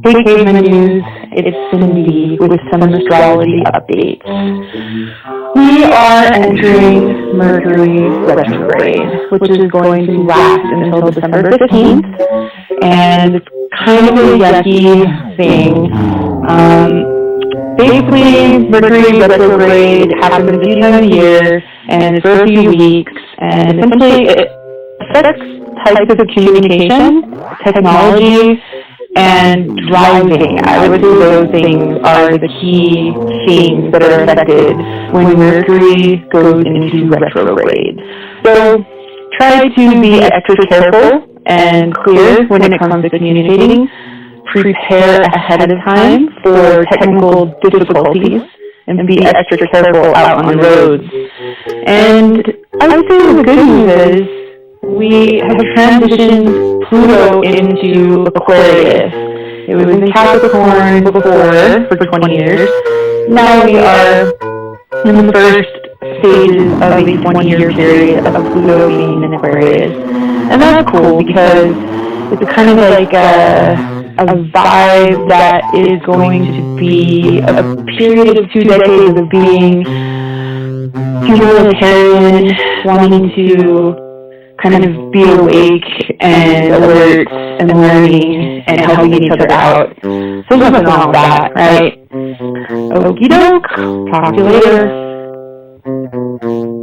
Hey Caveman News, it's Cindy with some astrology updates. We are entering Mercury retrograde, which is going to last until December 15th, and it's kind of a yucky thing. Basically, Mercury retrograde happens a few times a year, and it's for a few weeks, and essentially it affects types of communication, technology, and driving. I would say those things are the key things that are affected when Mercury goes into retrograde. So try to be extra careful and clear when it comes to communicating. Prepare ahead of time for technical difficulties and be extra careful out on the roads. And I would say the good news is we have transitioned Pluto into Aquarius. It was in Capricorn before for 20 years. Now we are in the first phases of a 20-year period of Pluto being in Aquarius. And that's cool because it's kind of like a vibe that is going to be a period of 2 decades of being humanitarian, wanting to kind of be awake and alert and learning and helping each other out. So there's nothing wrong with that, right? Okie doke. Talk to you later.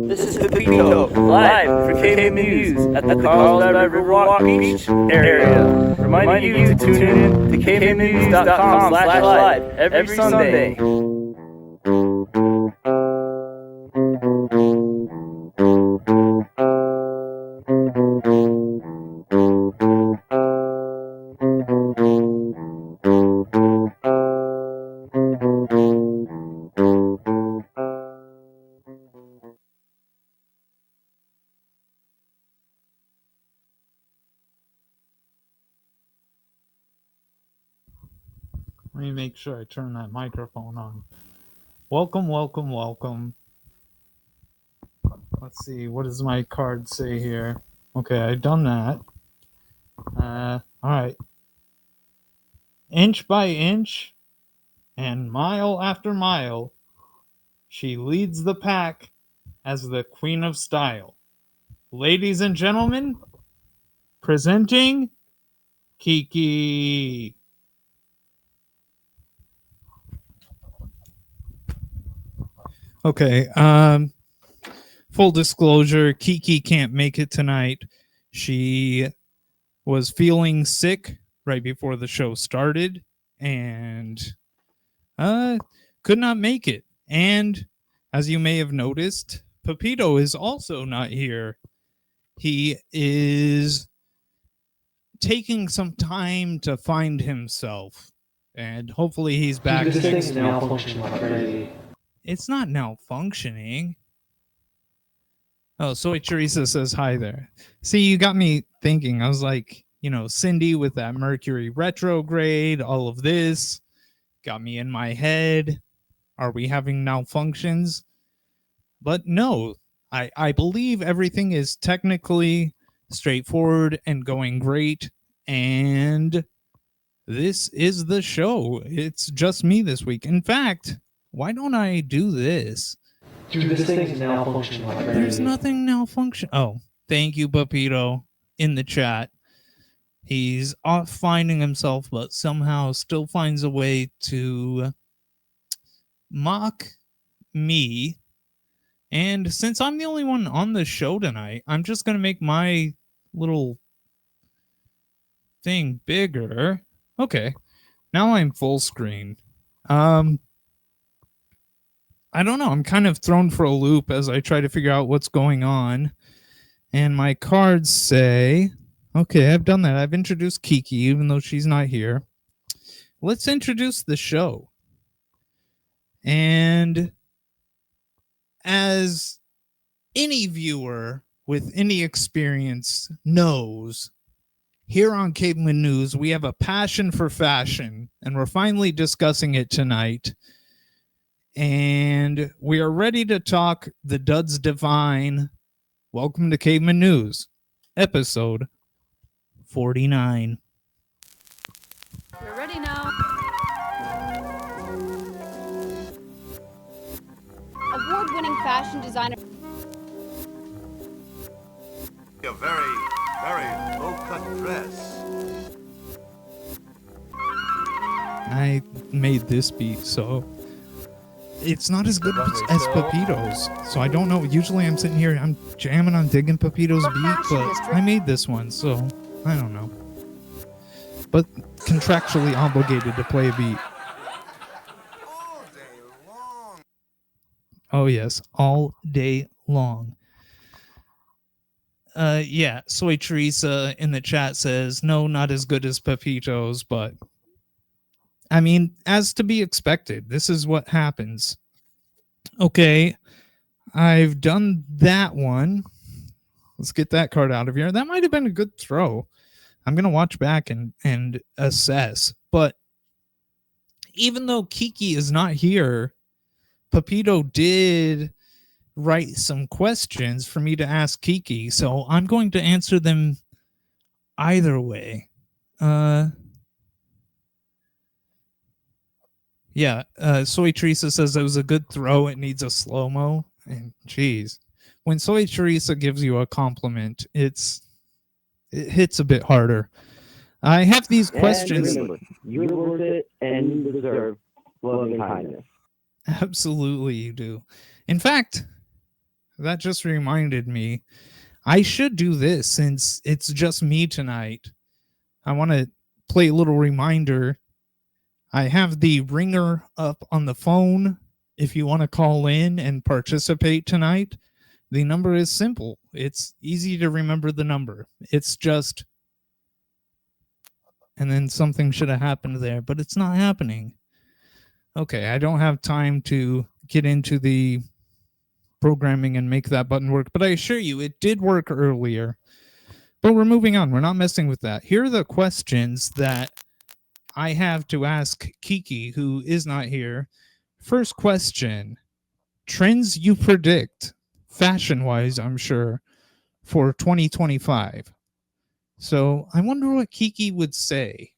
This is Pepito, live for KM News at the Carlsbad Riverwalk Beach area. Reminding you to tune in to kmnews.com/live every Sunday. Let me make sure I turn that microphone on. Welcome, welcome, welcome. Let's see, what does my card say here? Okay, I've done that. Alright. Inch by inch and mile after mile, she leads the pack as the Queen of Style. Ladies and gentlemen, presenting Kiki. Okay, full disclosure, Kiki can't make it tonight. She was feeling sick right before the show started and could not make it. And as you may have noticed, Pepito is also not here. He is taking some time to find himself, and hopefully he's back. This thing's malfunctioning like crazy. It's not malfunctioning. Oh, Soy Teresa says hi there. See, you got me thinking. I was like, Cindy with that Mercury retrograde, all of this got me in my head. Are we having malfunctions? But no, I believe everything is technically straightforward and going great. And this is the show. It's just me this week. In fact, why don't I do this? Dude, this thing's malfunctioning like crazy. There's nothing malfunction. Oh, thank you, Pepito, in the chat. He's off finding himself, but somehow still finds a way to mock me. And since I'm the only one on the show tonight, I'm just going to make my little thing bigger. Okay. Now I'm full screen. I don't know. I'm kind of thrown for a loop as I try to figure out what's going on. And my cards say, okay, I've done that. I've introduced Kiki, even though she's not here. Let's introduce the show. And as any viewer with any experience knows, here on Caveman News, we have a passion for fashion, and we're finally discussing it tonight. And we are ready to talk the Duds Divine. Welcome to Caveman News, episode 49. We're ready now. Award-winning fashion designer. A very, very low-cut dress. I made this beat, so it's not as good as Pepito's. So I don't know. Usually I'm sitting here, I'm jamming on digging Pepito's beat, but I made this one, so I don't know. But contractually obligated to play a beat. All day long. Oh yes, all day long. Yeah, Soy Teresa in the chat says, no, not as good as Pepito's, but I mean, as to be expected, this is what happens. Okay, I've done that one. Let's get that card out of here. That might have been a good throw. I'm going to watch back and assess. But even though Kiki is not here, Pepito did write some questions for me to ask Kiki. So I'm going to answer them either way. Yeah, Soy Teresa says it was a good throw. It needs a slow-mo. And geez, when Soy Teresa gives you a compliment, it hits a bit harder. I have these questions. Remember, you're worth it and you deserve loving kindness. Absolutely, you do. In fact, that just reminded me, I should do this since it's just me tonight. I want to play a little reminder. I have the ringer up on the phone. If you want to call in and participate tonight, the number is simple. It's easy to remember the number. It's just, and then something should have happened there, but it's not happening. Okay, I don't have time to get into the programming and make that button work, but I assure you it did work earlier. But we're moving on. We're not messing with that. Here are the questions that I have to ask Kiki, who is not here. First question, trends you predict, fashion-wise, I'm sure, for 2025. So I wonder what Kiki would say.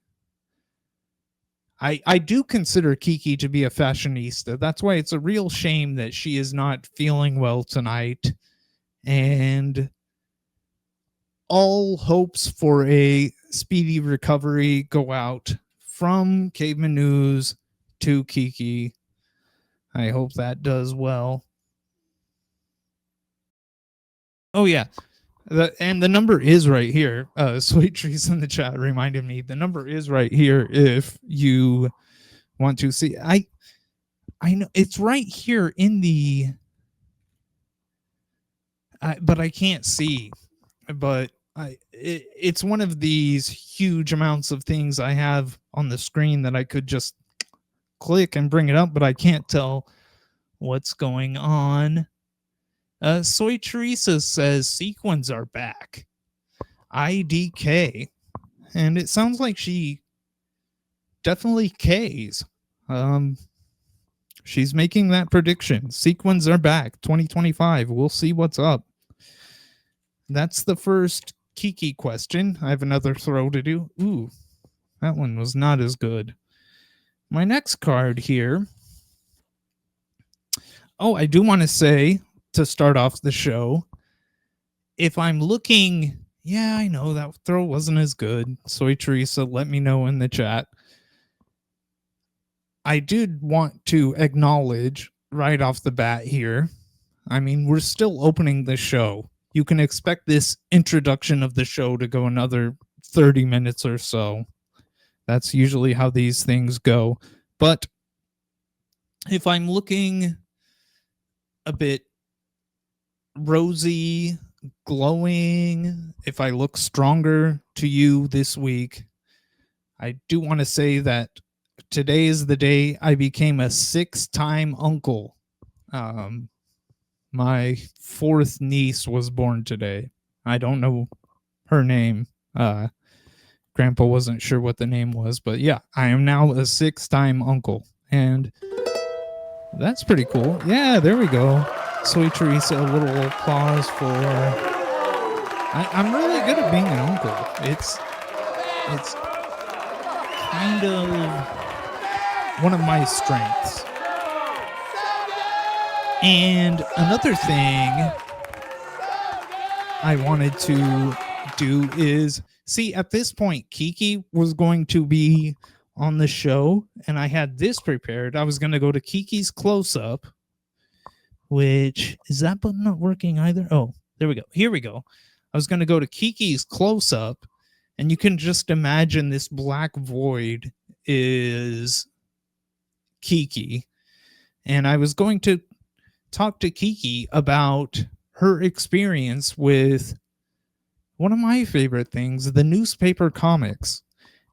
I do consider Kiki to be a fashionista. That's why it's a real shame that she is not feeling well tonight. And all hopes for a speedy recovery go out from Caveman News to Kiki. I hope that does well. Oh, yeah. And the number is right here. Sweet Trees in the chat reminded me the number is right here if you want to see. I know it's right here in the, but I can't see. But it's one of these huge amounts of things I have on the screen that I could just click and bring it up, but I can't tell what's going on. Soy Teresa says sequins are back. IDK. And it sounds like she definitely Ks. She's making that prediction. Sequins are back. 2025. We'll see what's up. That's the first Kiki question. I have another throw to do. Ooh, that one was not as good. My next card here. Oh, I do want to say, to start off the show, if I'm looking, yeah, I know that throw wasn't as good. Soy Teresa, let me know in the chat. I did want to acknowledge right off the bat here. I mean, we're still opening the show. You can expect this introduction of the show to go another 30 minutes or so. That's usually how these things go. But if I'm looking a bit rosy, glowing, if I look stronger to you this week, I do want to say that today is the day I became a 6-time uncle. My 4th niece was born today. I don't know her name. Grandpa wasn't sure what the name was, but yeah, I am now a 6-time uncle, and that's pretty cool. Yeah, there we go. Soy Teresa, a little applause for. I'm really good at being an uncle. It's kind of one of my strengths. And another thing I wanted to do is see, at this point, Kiki was going to be on the show, and I had this prepared. I was going to go to Kiki's close up, which is that button not working either? Oh, there we go. Here we go. I was going to go to Kiki's close up, and you can just imagine this black void is Kiki. And I was going to talk to Kiki about her experience with one of my favorite things, the newspaper comics.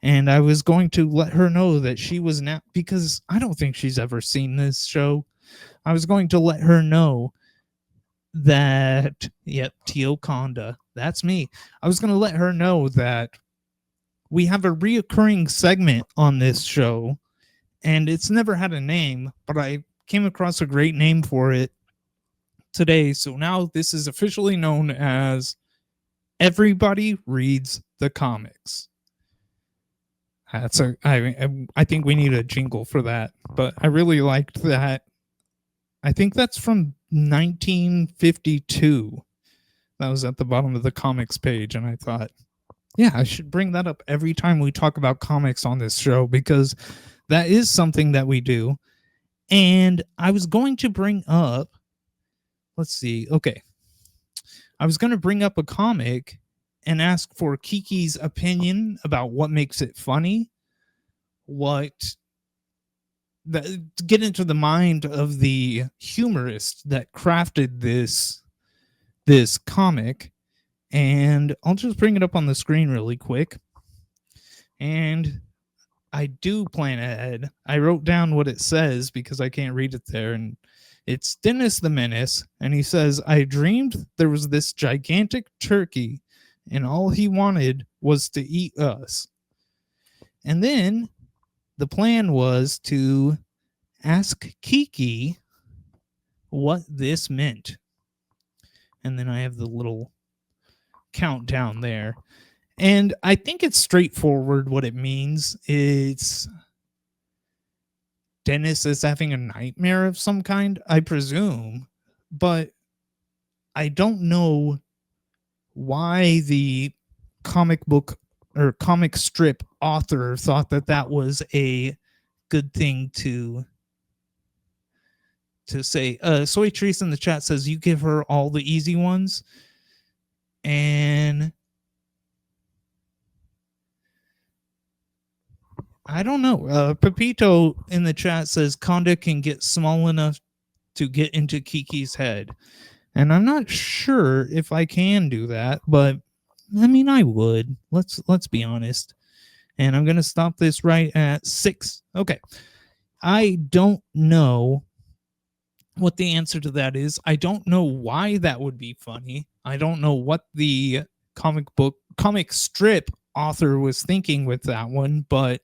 And I was going to let her know that she was not, because I don't think she's ever seen this show. I was going to let her know that, yep, Tio Conda, that's me. I was going to let her know that we have a reoccurring segment on this show, and it's never had a name, but I came across a great name for it today. So now this is officially known as Everybody Reads the Comics. That's I think we need a jingle for that, but I really liked that. I think that's from 1952. That was at the bottom of the comics page, and I thought, yeah, I should bring that up every time we talk about comics on this show, because that is something that we do. And I was going to bring up, let's see, okay. I was going to bring up a comic and ask for Kiki's opinion about what makes it funny, get into the mind of the humorist that crafted this comic. And I'll just bring it up on the screen really quick. And I do plan ahead. I wrote down what it says because I can't read it there. And it's Dennis the Menace. And he says, I dreamed there was this gigantic turkey and all he wanted was to eat us. And then the plan was to ask Kiki what this meant. And then I have the little countdown there. And I think it's straightforward what it means. It's Dennis is having a nightmare of some kind, I presume. But I don't know why the comic book or comic strip author thought that that was a good thing to say. Soy Trees in the chat says you give her all the easy ones. And I don't know. Pepito in the chat says Conda can get small enough to get into Kiki's head. And I'm not sure if I can do that, but I mean, I would. Let's be honest. And I'm going to stop this right at 6. Okay. I don't know what the answer to that is. I don't know why that would be funny. I don't know what the comic strip author was thinking with that one, but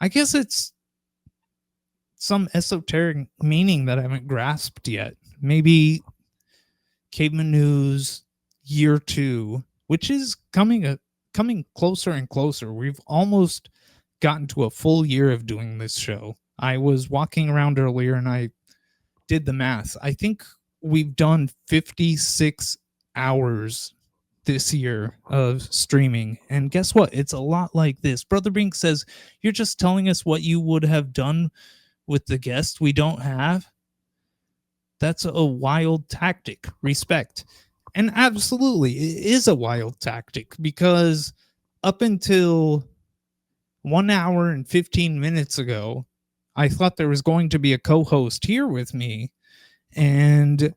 I guess it's some esoteric meaning that I haven't grasped yet. Maybe Caveman News Year 2, which is coming closer and closer. We've almost gotten to a full year of doing this show. I was walking around earlier and I did the math. I think we've done 56 hours this year of streaming. And guess what? It's a lot like this. Brother Brink says, you're just telling us what you would have done with the guest we don't have. That's a wild tactic. Respect. And absolutely, it is a wild tactic, because up until 1 hour and 15 minutes ago, I thought there was going to be a co-host here with me, and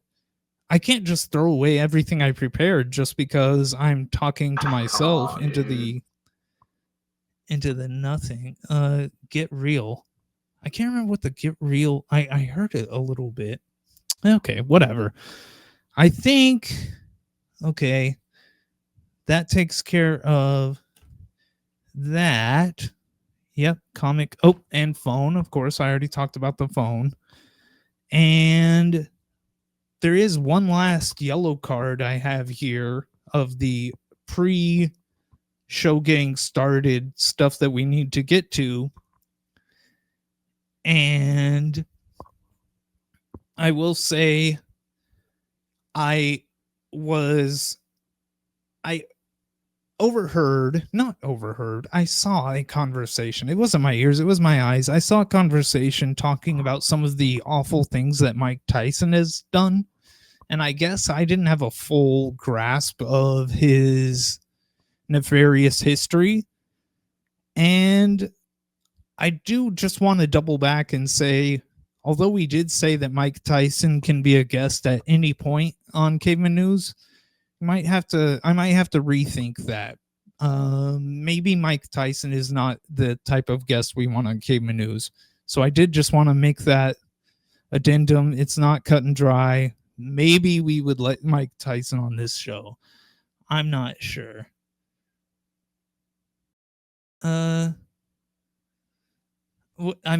I can't just throw away everything I prepared just because I'm talking to myself into the nothing. Get real. I can't remember what the get real. I heard it a little bit. Okay, whatever. I think, okay, that takes care of that. Yep, comic. Oh, and phone. Of course, I already talked about the phone. And there is one last yellow card I have here of the show getting started, stuff that we need to get to. And I will say I I saw a conversation. It wasn't my ears, it was my eyes. I saw a conversation talking about some of the awful things that Mike Tyson has done. And I guess I didn't have a full grasp of his nefarious history. And I do just want to double back and say, although we did say that Mike Tyson can be a guest at any point on Caveman News, I might have to rethink that. Maybe Mike Tyson is not the type of guest we want on Caveman News. So I did just want to make that addendum. It's not cut and dry. Maybe we would let Mike Tyson on this show. I'm not sure. I'm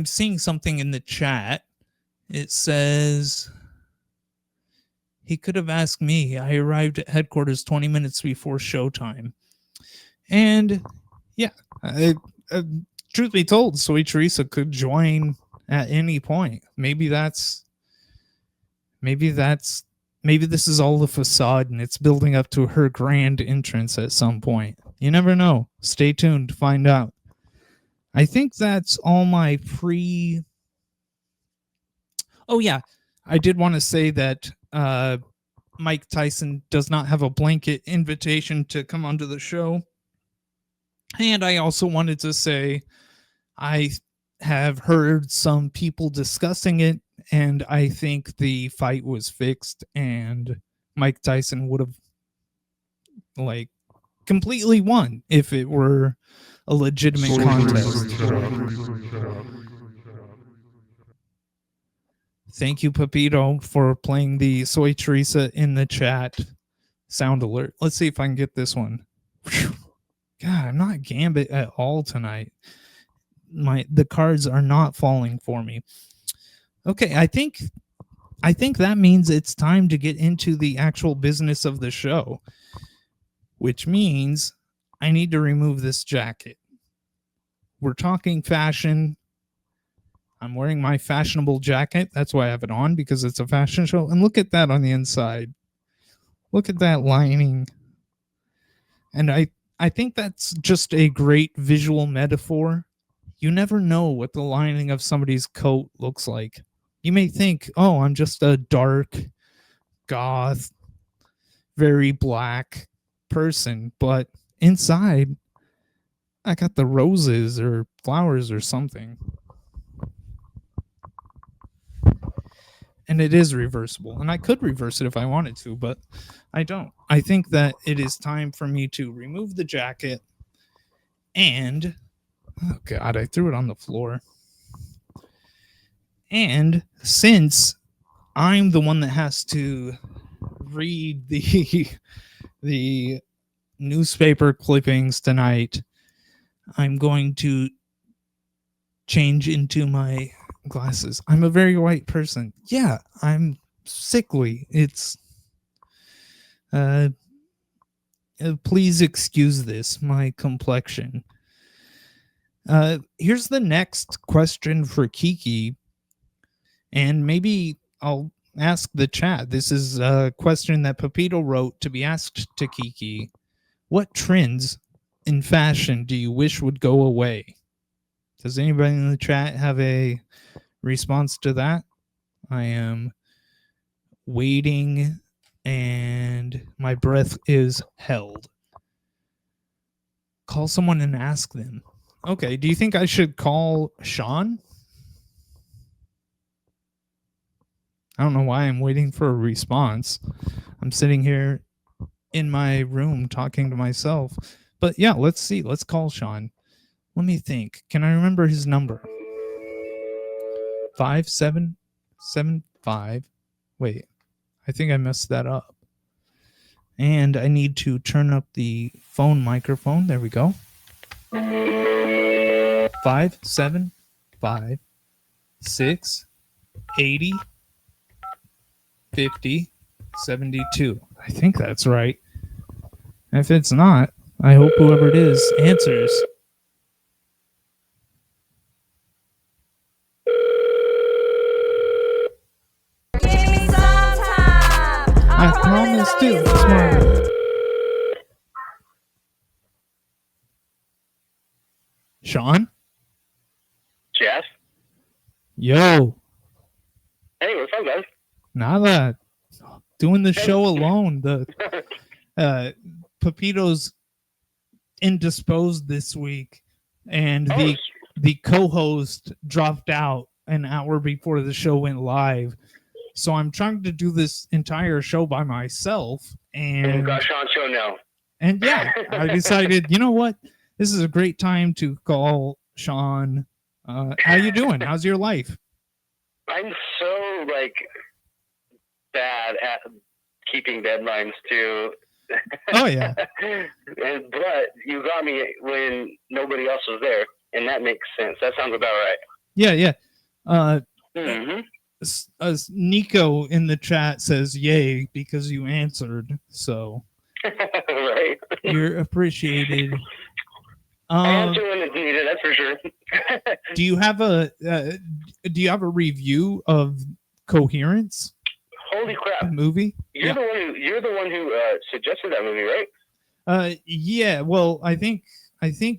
seeing something in the chat. It says he could have asked me. I arrived at headquarters 20 minutes before showtime. And yeah, truth be told, Soy Teresa could join at any point. Maybe this is all the facade and it's building up to her grand entrance at some point. You never know. Stay tuned to find out. I think that's all my Oh yeah, I did want to say that Mike Tyson does not have a blanket invitation to come onto the show. And I also wanted to say I have heard some people discussing it, and I think the fight was fixed and Mike Tyson would have completely won if it were a legitimate contest. Thank you, Pepito, for playing the Soy Teresa in the chat sound alert. Let's see if I can get this one. Whew. God, I'm not Gambit at all tonight. The cards are not falling for me. Okay, I think that means it's time to get into the actual business of the show, which means I need to remove this jacket. We're talking fashion. I'm wearing my fashionable jacket. That's why I have it on, because it's a fashion show. And look at that on the inside. Look at that lining. And I think that's just a great visual metaphor. You never know what the lining of somebody's coat looks like. You may think, oh, I'm just a dark, goth, very black person. But inside, I got the roses or flowers or something. And it is reversible. And I could reverse it if I wanted to, but I don't. I think that it is time for me to remove the jacket. And, oh God, I threw it on the floor. And since I'm the one that has to read the newspaper clippings tonight, I'm going to change into my glasses. I'm a very white person. Yeah, I'm sickly. It's please excuse this, my complexion. Here's the next question for Kiki, and maybe I'll ask the chat. This is a question that Pepito wrote to be asked to Kiki. What trends in fashion do you wish would go away? Does anybody in the chat have a response to that? I am waiting and my breath is held. Call someone and ask them. Okay, do you think I should call Shawn? I don't know why I'm waiting for a response. I'm sitting here in my room talking to myself. But yeah, let's see. Let's call Shawn. Let me think. Can I remember his number? 5775. Wait, I think I messed that up. And I need to turn up the phone microphone. There we go. 575 680 50 72. I think that's right. If it's not, I hope whoever it is answers. I promise to. Smart. Shawn? Jeff? Yo. Hey, what's up, guys? Nada. Doing the show alone. The Pepito's indisposed this week, and the co-host dropped out an hour before the show went live. So I'm trying to do this entire show by myself, and got Shawn show now. And yeah, I decided, you know what? This is a great time to call Shawn. How you doing? How's your life? I'm so bad at keeping deadlines too. Oh yeah. But you got me when nobody else was there, and that makes sense. That sounds about right. Yeah. Mm-hmm. Nico in the chat says yay because you answered, so Right. you're appreciated. I answer when it's needed, that's for sure. Do you have a review of Coherence? Holy crap! The movie? You're the one who suggested that movie, right? Yeah. Well, I think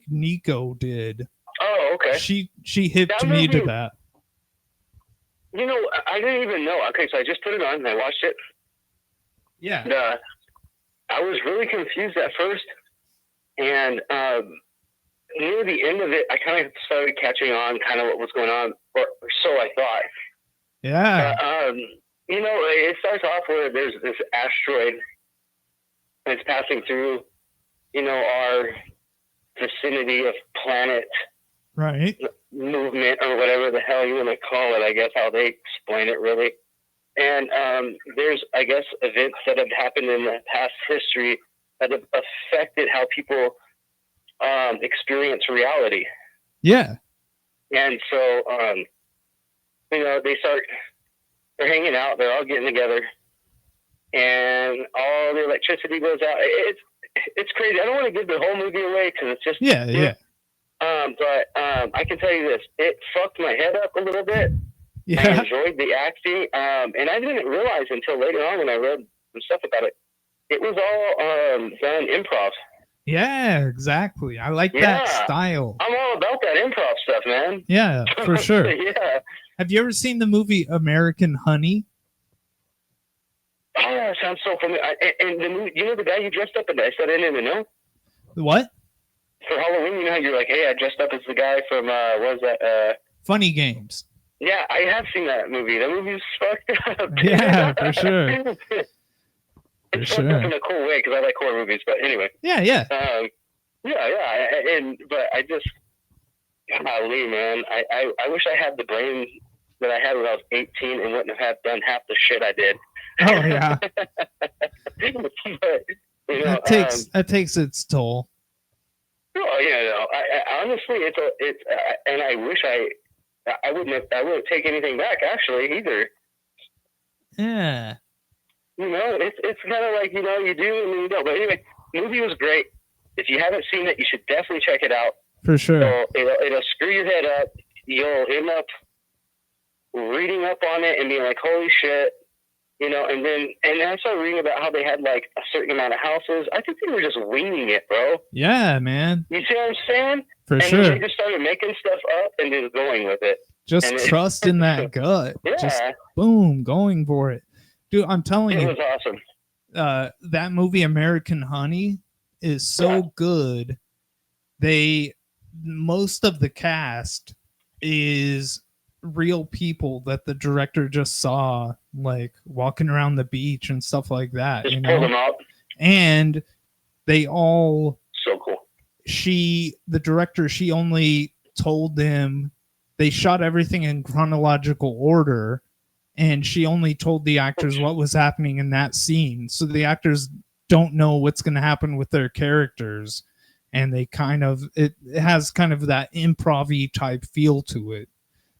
Nico did. Oh, okay. She hipped me to that. You know, I didn't even know. Okay, so I just put it on and I watched it. Yeah. And, I was really confused at first, and near the end of it, I kind of started catching on kind of what was going on, or so I thought. Yeah. You know, it starts off where there's this asteroid, and it's passing through, you know, our vicinity of planet Right. movement or whatever the hell you want to call it, I guess, how they explain it really. And there's, I guess, events that have happened in the past history that have affected how people experience reality. Yeah. And so, you know, they're hanging out, they're all getting together, and all the electricity goes out. It's crazy. I don't want to give the whole movie away because it's just Yeah. But I can tell you this: it fucked my head up a little bit. I Yeah. enjoyed the acting, and I didn't realize until later on when I read some stuff about it. It was all done improv. Yeah, exactly. I like that style. I'm all about that improv stuff, man. Yeah, for sure. Yeah. Have you ever seen the movie American Honey? Oh, that sounds so familiar. And the movie, you know the guy you dressed up in? I said I didn't even know. What? For Halloween, you know how you're like, hey, I dressed up as the guy from what was that? Funny Games. Yeah, I have seen that movie. That movie's fucked up. Yeah, for sure. It's fucked up in a cool way because I like horror movies. But anyway. Yeah. But I just, golly, man, I wish I had the brain that I had when I was 18 and wouldn't have done half the shit I did. Oh yeah. But, you know, that takes its toll. Oh yeah, no. I honestly, it's and I wish I wouldn't take anything back actually either. Yeah. You know, it's kind of like, you know, you do and then you don't. But anyway, the movie was great. If you haven't seen it, you should definitely check it out. For sure. So it'll screw your head up. You'll end up reading up on it and being like, holy shit. You know, and I started reading about how they had like a certain amount of houses. I think they were just winging it, bro. Yeah, man. You see what I'm saying? For and sure. They just started making stuff up and just going with it. Just trust in that gut. Yeah. Just boom, going for it. Dude, I'm telling you. It was awesome. That movie American Honey is so good. Most of the cast is real people that the director just saw, like walking around the beach and stuff like that. Just you pull know? them out. And they all so cool. The director, she only told them they shot everything in chronological order, and she only told the actors what was happening in that scene. So the actors don't know what's going to happen with their characters, and they it has kind of that improv-y type feel to it.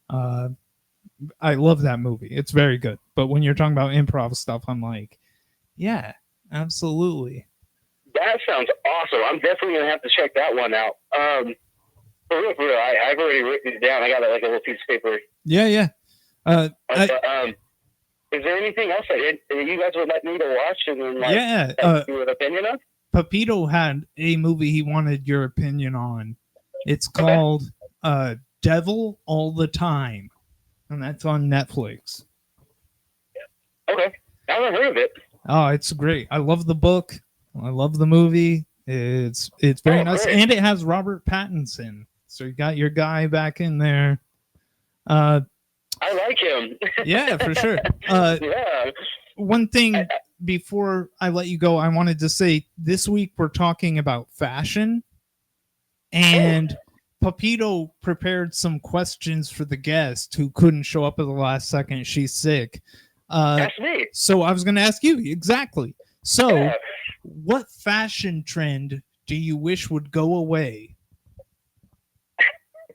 I love that movie. It's very good. But when you're talking about improv stuff, I'm like, yeah, absolutely. That sounds awesome. I'm definitely gonna have to check that one out. For real, I've already written it down. I got like a little piece of paper. Yeah. Is there anything else that you guys would like me to watch and then like you an opinion of? Pepito had a movie he wanted your opinion on. It's called Devil All the Time, and that's on Netflix. Okay, I haven't heard of it. Oh, it's great. I love the book. I love the movie. It's very nice, great. and it has Robert Pattinson. So you got your guy back in there. I like him. Yeah, for sure. Yeah. One thing before I let you go, I wanted to say this week we're talking about fashion, and Pepito prepared some questions for the guest who couldn't show up at the last second. She's sick. That's me. So I was going to ask you exactly. So, what fashion trend do you wish would go away?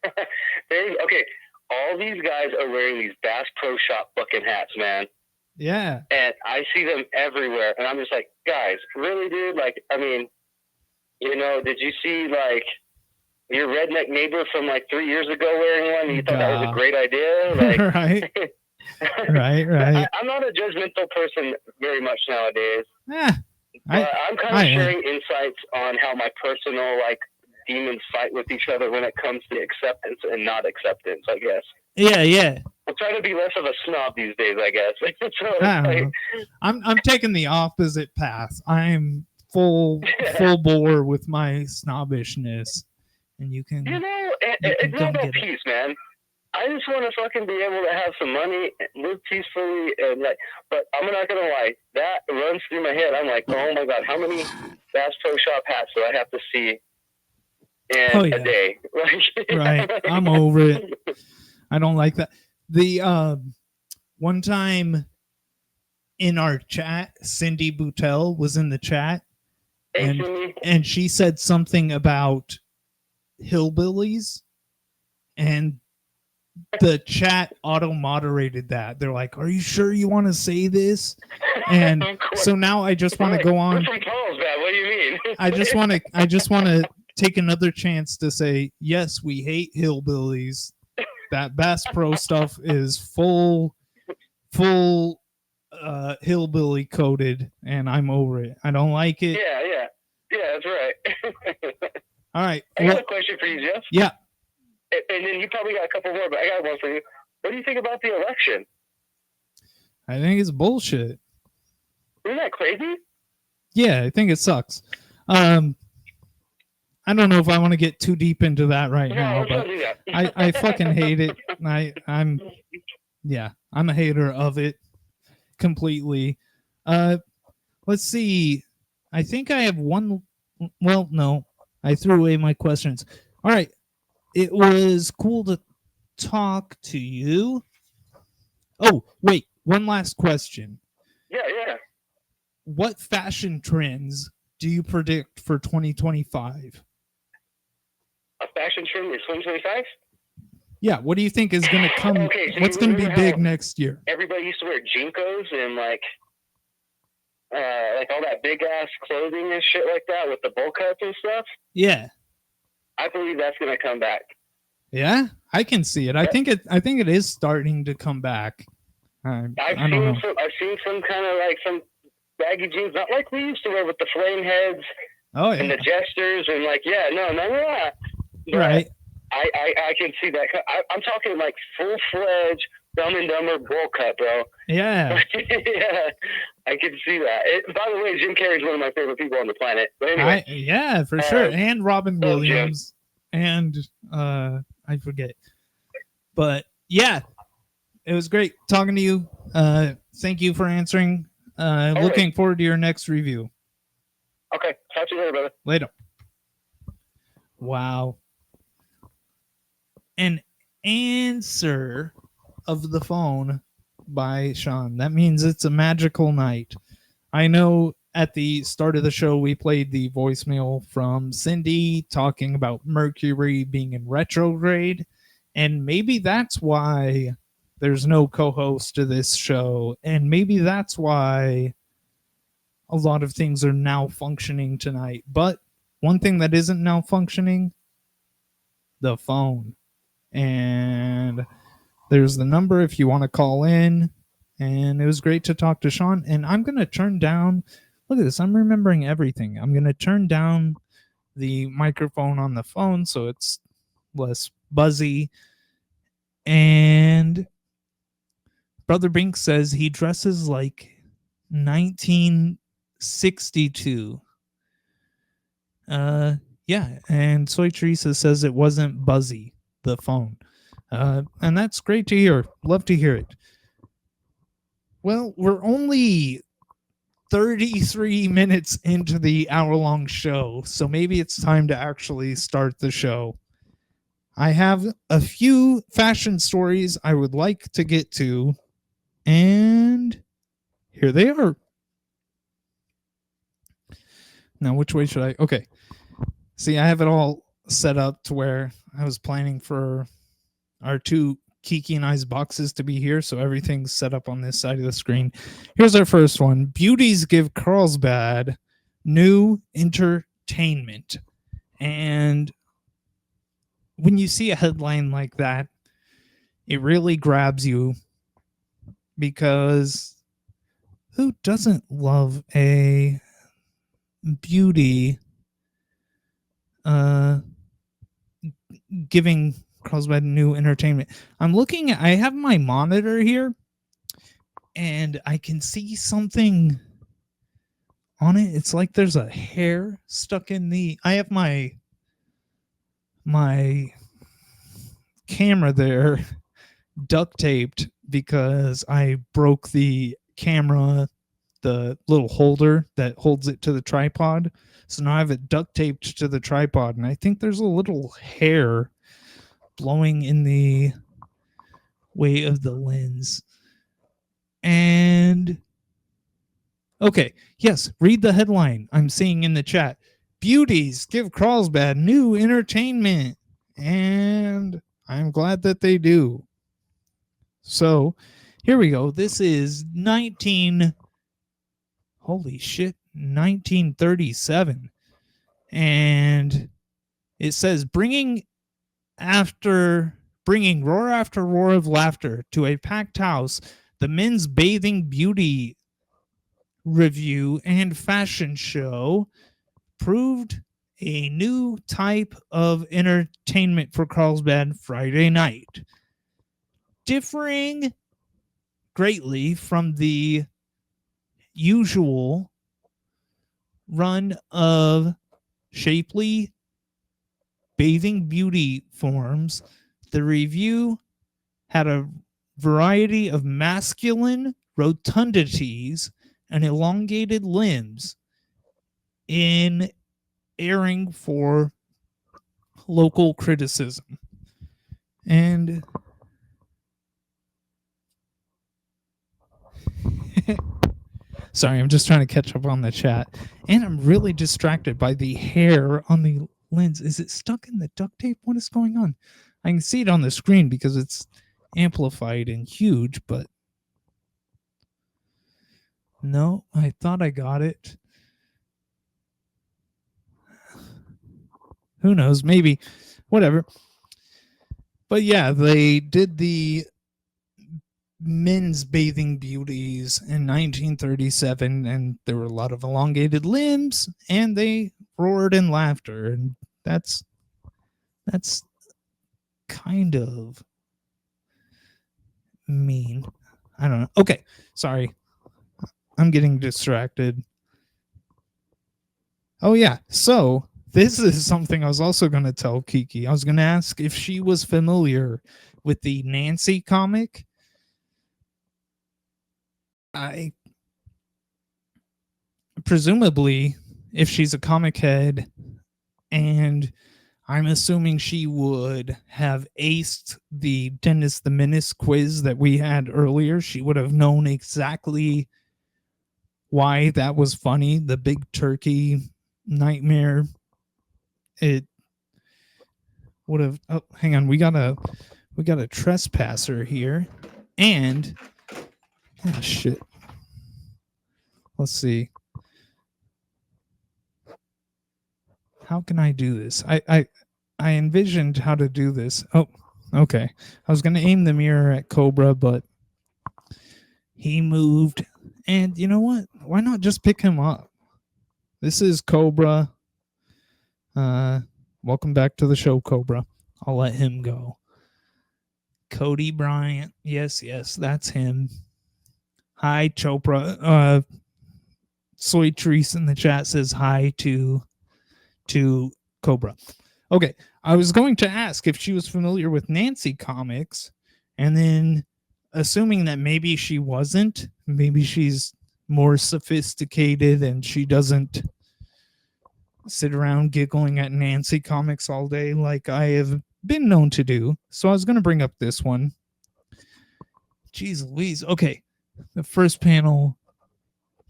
Okay, all these guys are wearing these Bass Pro Shop fucking hats, man. Yeah. And I see them everywhere, and I'm just like, guys, really, dude? Like, I mean, you know, did you see like your redneck neighbor from like 3 years ago wearing one? And you thought that was a great idea? Like, right. Right. I'm not a judgmental person very much nowadays. Yeah. I'm kind of sharing insights on how my personal like demons fight with each other when it comes to acceptance and not acceptance, I guess. Yeah. I'm trying to be less of a snob these days, I guess. So I'm taking the opposite path. I'm full bore with my snobbishness, and you can. You know, it's not about peace, man. I just want to fucking be able to have some money, live peacefully, and like. But I'm not gonna lie, that runs through my head. I'm like, oh my god, how many Bass Pro Shop hats do I have to see in a day? Right, I'm over it. I don't like that. The one time in our chat, Cindy Boutel was in the chat, and she said something about hillbillies, and the chat auto moderated that. They're like, "Are you sure you want to say this?" And so now I just want to go on. We're from Carlsbad. What do you mean? I just want to take another chance to say, yes, we hate hillbillies. That Bass Pro stuff is full hillbilly coded, and I'm over it. I don't like it. Yeah, that's right. All right. I got a question for you, Jeff. Yeah. And then you probably got a couple more, but I got one for you. What do you think about the election? I think it's bullshit. Isn't that crazy? Yeah, I think it sucks. I don't know if I want to get too deep into that now, but I fucking hate it. I'm a hater of it completely. Let's see. I think I have one. Well, no, I threw away my questions. All right. It was cool to talk to you. Oh, wait. One last question. Yeah. What fashion trends do you predict for 2025? A fashion trend in 2025? Yeah, what do you think is going to come? Okay, so what's going to be big next year? Everybody used to wear Jinkos and like all that big ass clothing and shit like that with the bowl cuts and stuff. Yeah. I believe that's going to come back. Yeah, I can see it. I think it is starting to come back. I've seen some kind of like some baggy jeans, not like we used to wear with the flame heads. Oh yeah. And the jesters and like none of that. Right. I can see that. I'm talking like full-fledged Dumb and Dumber bowl cut, bro. Yeah. Yeah, I can see that. By the way, Jim Carrey's one of my favorite people on the planet. But anyway, yeah, for sure. And Robin Williams, and I forget. But yeah, it was great talking to you. Thank you for answering. Looking forward to your next review. Okay, talk to you later, brother. Later. Wow. An answer of the phone by Shawn. That means it's a magical night. I know at the start of the show we played the voicemail from Cindy talking about Mercury being in retrograde, and maybe that's why there's no co-host to this show, and maybe that's why a lot of things are now functioning tonight. But one thing that isn't now functioning, the phone. And there's the number if you want to call in. And it was great to talk to Shawn. And I'm going to turn down, look at this, I'm remembering everything. I'm going to turn down the microphone on the phone so it's less buzzy. And Brother Bink says he dresses like 1962. Yeah, and Soy Teresa says it wasn't buzzy, the phone. And that's great to hear. Love to hear it. Well, we're only 33 minutes into the hour-long show, so maybe it's time to actually start the show. I have a few fashion stories I would like to get to, and here they are. Now, which way should I? Okay. See, I have it all set up to where I was planning for our two Kiki and I's boxes to be here, so everything's set up on this side of the screen. Here's our first one. Beauties give Carlsbad new entertainment. And when you see a headline like that, it really grabs you, because who doesn't love a beauty giving Carlsbad new entertainment? I'm looking at, I have my monitor here and I can see something on it. It's like there's a hair stuck in the, I have my camera there duct taped because I broke the camera, the little holder that holds it to the tripod. So now I have it duct taped to the tripod, and I think there's a little hair blowing in the way of the lens. And okay, yes, read the headline I'm seeing in the chat. Beauties give Carlsbad new entertainment. And I'm glad that they do. So here we go. This is 1937. And it says bringing roar after roar of laughter to a packed house, the men's bathing beauty review and fashion show proved a new type of entertainment for Carlsbad Friday night, differing greatly from the usual run of shapely bathing beauty forms. The review had a variety of masculine rotundities and elongated limbs in airing for local criticism. And sorry, I'm just trying to catch up on the chat. And I'm really distracted by the hair on the lens. Is it stuck in the duct tape? What is going on? I can see it on the screen because it's amplified and huge, but no, I thought I got it. Who knows? Maybe. Whatever. But yeah, they did the men's bathing beauties in 1937, and there were a lot of elongated limbs, and they roared in laughter, and that's kind of mean. I don't know. Okay, sorry. I'm getting distracted. Oh yeah, so this is something I was also going to tell Kiki. I was going to ask if she was familiar with the Nancy comic. I presumably, if she's a comic head, and I'm assuming she would have aced the Dennis the Menace quiz that we had earlier, she would have known exactly why that was funny. The big turkey nightmare. It would have. Oh, hang on. We got a trespasser here, and oh shit. Let's see. how can I do this? I envisioned how to do this. Oh, okay. I was gonna aim the mirror at Cobra, but he moved. And you know what? Why not just pick him up? This is Cobra. Welcome back to the show, Cobra. I'll let him go. Cody Bryant. Yes, that's him. Hi, Chopra. Soy Treese in the chat says hi to Cobra. Okay, I was going to ask if she was familiar with Nancy comics, and then assuming that maybe she wasn't, maybe she's more sophisticated and she doesn't sit around giggling at Nancy comics all day like I have been known to do. So I was going to bring up this one. Jeez Louise. Okay, the first panel,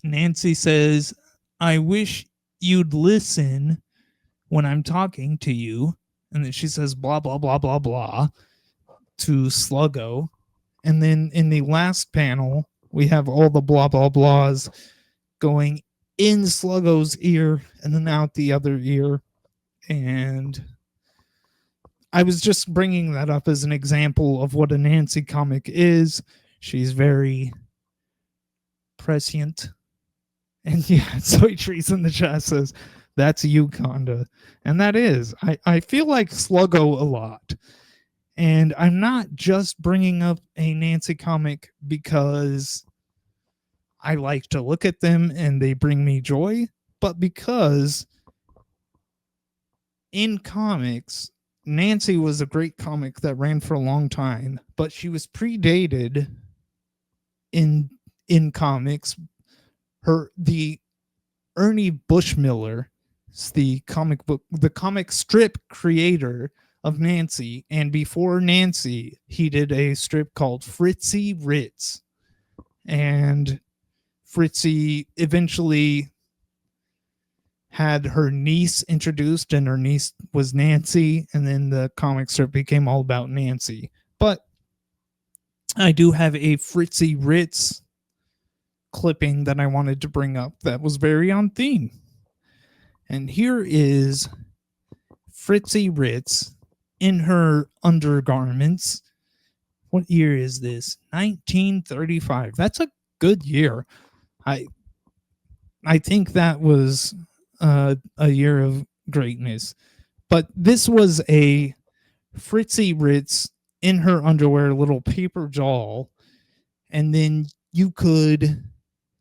Nancy says, I wish you'd listen when I'm talking to you. And then she says, blah, blah, blah, blah, blah, to Sluggo. And then in the last panel, we have all the blah, blah, blahs going in Sluggo's ear and then out the other ear. And I was just bringing that up as an example of what a Nancy comic is. She's very prescient. And yeah, Soy Trees in the chat says, that's you, Conda. And that is. I feel like Sluggo a lot. And I'm not just bringing up a Nancy comic because I like to look at them and they bring me joy, but because in comics, Nancy was a great comic that ran for a long time, but she was predated in comics. The Ernie Bushmiller, the comic strip creator of Nancy, and before Nancy, he did a strip called Fritzy Ritz, and Fritzy eventually had her niece introduced, and her niece was Nancy, and then the comic strip became all about Nancy. But I do have a Fritzy Ritz clipping that I wanted to bring up that was very on theme. And here is Fritzy Ritz in her undergarments. What year is this? 1935. That's a good year. I think that was a year of greatness. But this was a Fritzy Ritz in her underwear, little paper doll, and then you could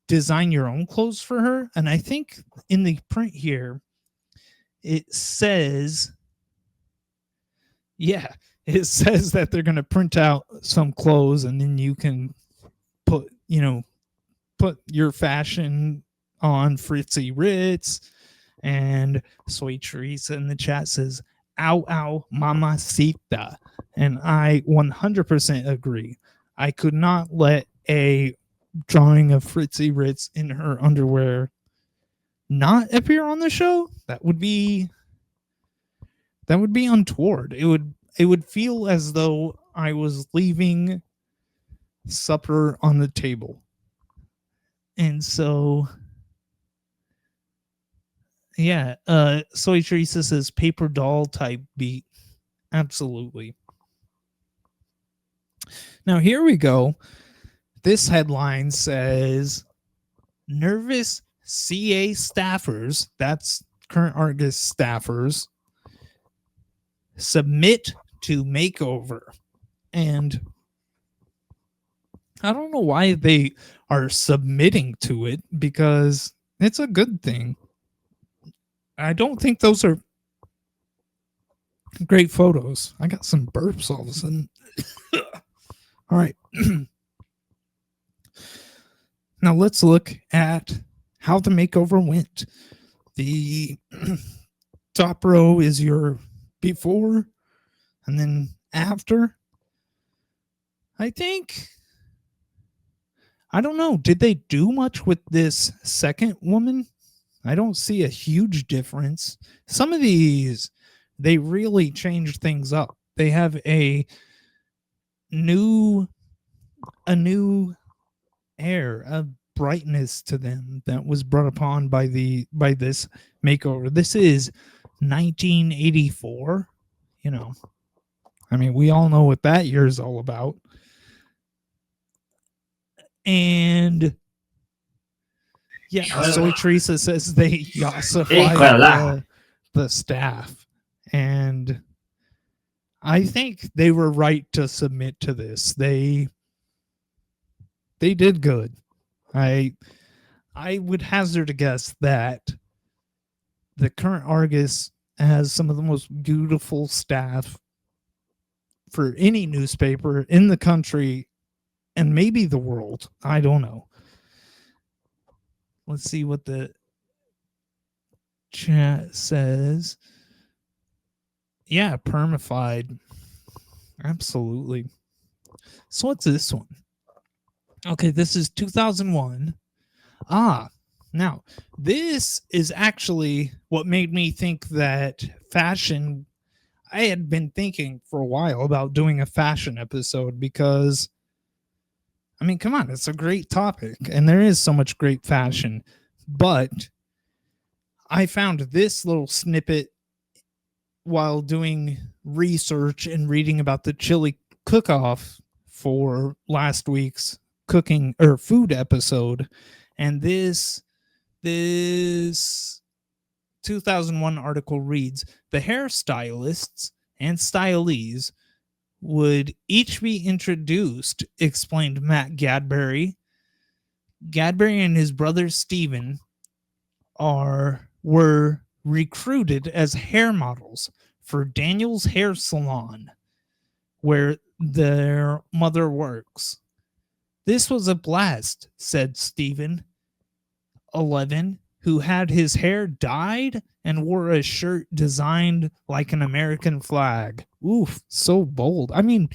design your own clothes for her. And I think in the print here, it says, it says that they're going to print out some clothes and then you can put your fashion on Fritzy Ritz. And Soy Teresa in the chat says, ow, ow, mamacita. And I 100% agree. I could not let a drawing of Fritzy Ritz in her underwear not appear on the show. That would be untoward. It would feel as though I was leaving supper on the table. And so yeah, Soy Teresa says paper doll type beat. Absolutely. Now here we go. This headline says nervous CA staffers, that's current Argus staffers, submit to makeover. And I don't know why they are submitting to it, because it's a good thing. I don't think those are great photos. I got some burps all of a sudden. All right. Now let's look at how the makeover went. The top row is your before and then after. I don't know. Did they do much with this second woman? I don't see a huge difference. Some of these, they really changed things up. They have a new air, a brightness to them that was brought upon by this makeover. This is 1984. I mean, we all know what that year is all about. And yeah, Soy Teresa says they ossified the staff. And I think they were right to submit to this. They did good. I would hazard a guess that the current Argus has some of the most beautiful staff for any newspaper in the country and maybe the world. I don't know. Let's see what the chat says. Yeah, permified. Absolutely. So what's this one? Okay, this is 2001. Now, this is actually what made me think that fashion. I had been thinking for a while about doing a fashion episode because, I mean, come on, it's a great topic and there is so much great fashion. But I found this little snippet while doing research and reading about the chili cook-off for last week's cooking or food episode. And this 2001 article reads, the hairstylists and stylees would each be introduced, explained Matt Gadbury. Gadbury and his brother Stephen were recruited as hair models for Daniel's hair salon, where their mother works. This was a blast, said Stephen, 11, who had his hair dyed and wore a shirt designed like an American flag. Oof, so bold. I mean,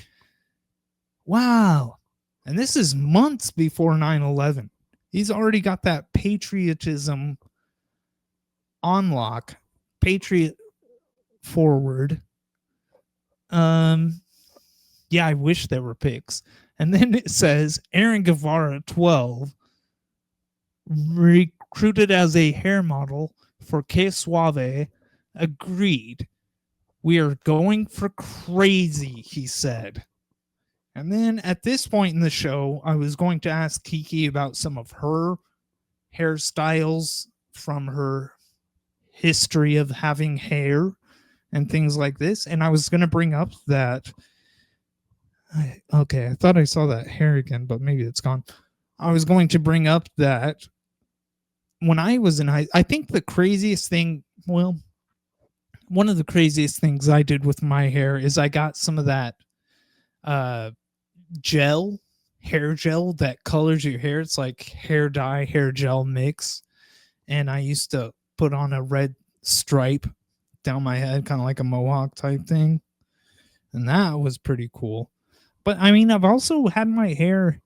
wow. And this is months before 9/11. He's already got that patriotism on lock. Patriot forward. Yeah, I wish there were pics. And then it says Aaron Guevara, 12, recruited as a hair model for Que Suave, agreed. We are going for crazy, he said. And then at this point in the show, I was going to ask Kiki about some of her hairstyles from her history of having hair and things like this. And I was going to bring up that. Okay, I thought I saw that hair again, but maybe it's gone. I was going to bring up that when I was in I think the craziest thing, well, one of the craziest things I did with my hair is I got some of that hair gel that colors your hair. It's like hair dye, hair gel mix. And I used to put on a red stripe down my head, kind of like a mohawk type thing. And that was pretty cool. But I mean, I've also had my hair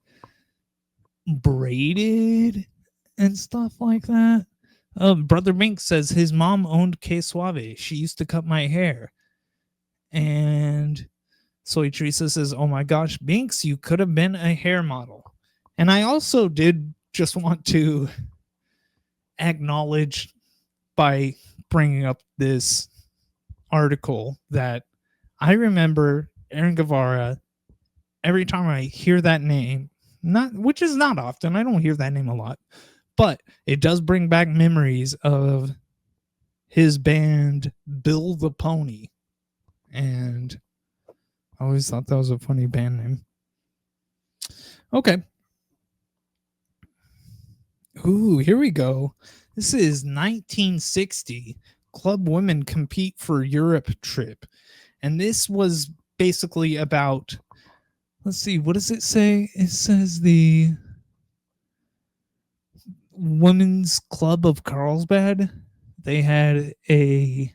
braided and stuff like that. Brother Mink says his mom owned Que Suave. She used to cut my hair. And Soy Teresa says, oh my gosh, Binks, you could have been a hair model. And I also did just want to acknowledge by bringing up this article that I remember Aaron Guevara. Every time I hear that name, which is not often, I don't hear that name a lot, but it does bring back memories of his band Bill the Pony. And I always thought that was a funny band name. Okay. Ooh, here we go. This is 1960. Club women compete for Europe trip. And this was basically about, let's see, what does it say? It says the Women's Club of Carlsbad. They had a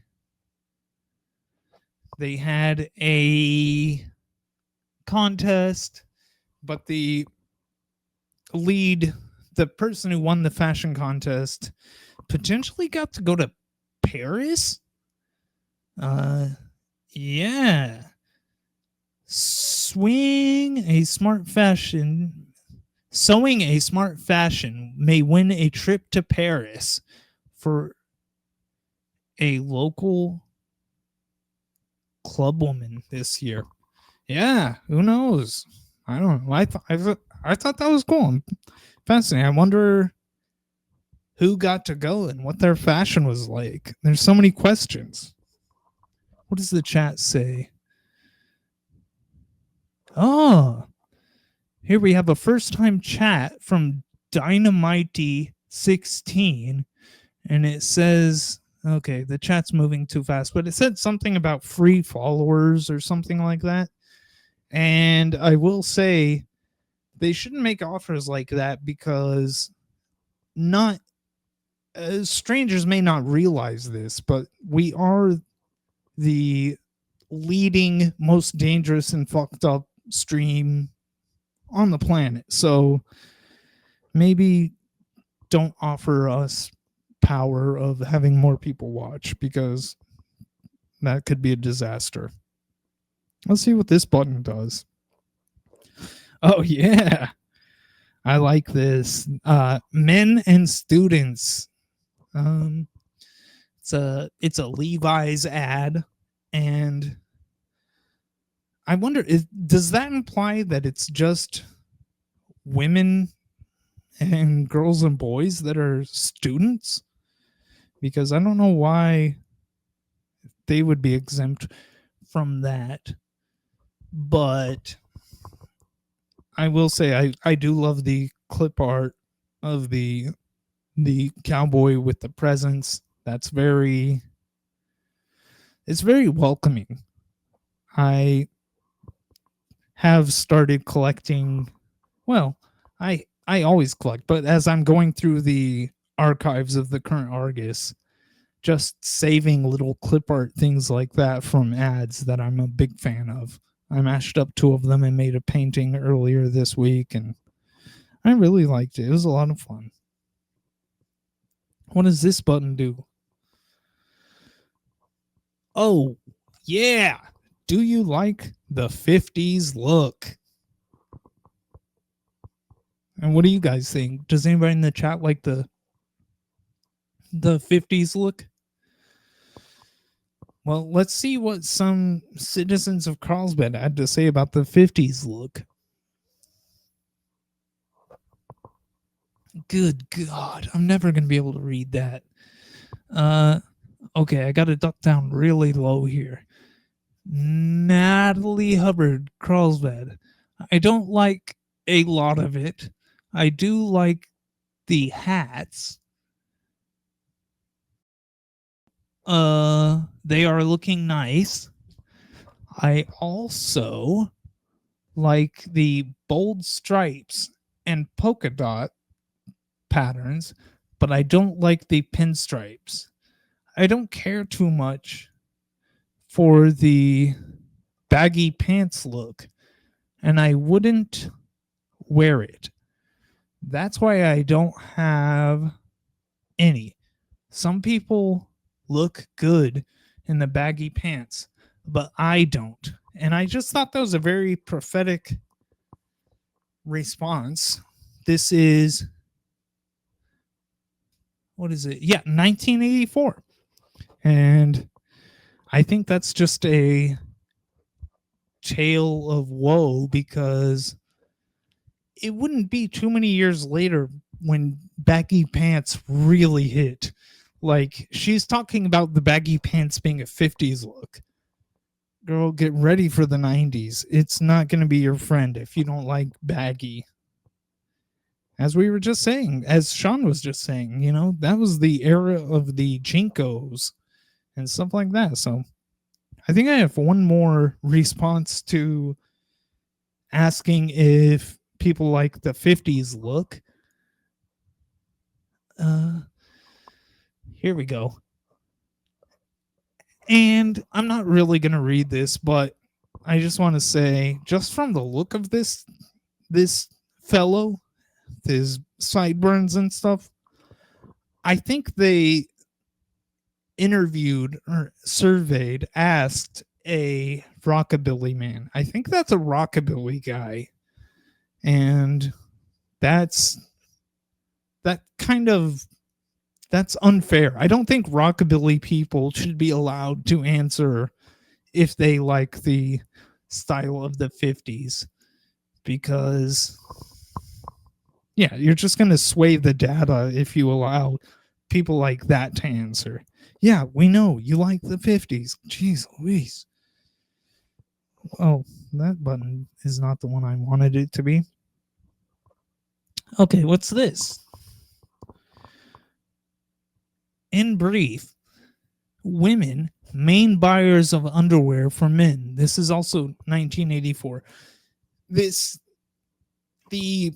contest, but the person who won the fashion contest potentially got to go to Paris. Yeah. Sewing a smart fashion may win a trip to Paris for a local clubwoman this year. Yeah, who knows? I don't know. I thought that was cool. And fascinating. I wonder who got to go and what their fashion was like. There's so many questions. What does the chat say? Oh, here we have a first time chat from Dynamite16, and it says, okay, the chat's moving too fast, but it said something about free followers or something like that. And I will say they shouldn't make offers like that because not strangers may not realize this, but we are the leading, most dangerous and fucked up stream on the planet. So maybe don't offer us power of having more people watch because that could be a disaster. Let's see what this button does. Oh yeah. I like this. Men and students. It's a Levi's ad, and I wonder, does that imply that it's just women and girls and boys that are students? Because I don't know why they would be exempt from that. But I will say I do love the clip art of the cowboy with the presents. It's very welcoming. I have started collecting, well, I always collect, but as I'm going through the archives of the current Argus, just saving little clip art things like that from ads that I'm a big fan of. I mashed up 2 of them and made a painting earlier this week, and I really liked it. It was a lot of fun. What does this button do? Oh, yeah. Do you like the 50s look? And what do you guys think? Does anybody in the chat like the 50s look? Well, let's see what some citizens of Carlsbad had to say about the 50s look. Good God, I'm never going to be able to read that. Okay, I got to duck down really low here. Natalie Hubbard, Carlsbad. I don't like a lot of it. I do like the hats. They are looking nice. I also like the bold stripes and polka dot patterns, but I don't like the pinstripes. I don't care too much for the baggy pants look, and I wouldn't wear it. That's why I don't have any. Some people look good in the baggy pants, but I don't. And I just thought that was a very prophetic response. This is, what is it? Yeah, 1984. And I think that's just a tale of woe because it wouldn't be too many years later when baggy pants really hit. Like, she's talking about the baggy pants being a 50s look. Girl, get ready for the 90s. It's not going to be your friend if you don't like baggy. As we were just saying, as Shawn was just saying, you know, that was the era of the Jinkos and stuff like that. So I think I have one more response to asking if people like the 50s look. Here we go. And I'm not really going to read this, but I just want to say, just from the look of this fellow, his sideburns and stuff, I think they interviewed or surveyed, asked a rockabilly man. I think that's a rockabilly guy. And that kind of That's unfair. I don't think rockabilly people should be allowed to answer if they like the style of the 50s, because yeah, you're just going to sway the data if you allow people like that to answer. Yeah, we know you like the 50s. Jeez Louise. Oh, that button is not the one I wanted it to be. Okay, what's this? In brief, women, main buyers of underwear for men. This is also 1984. The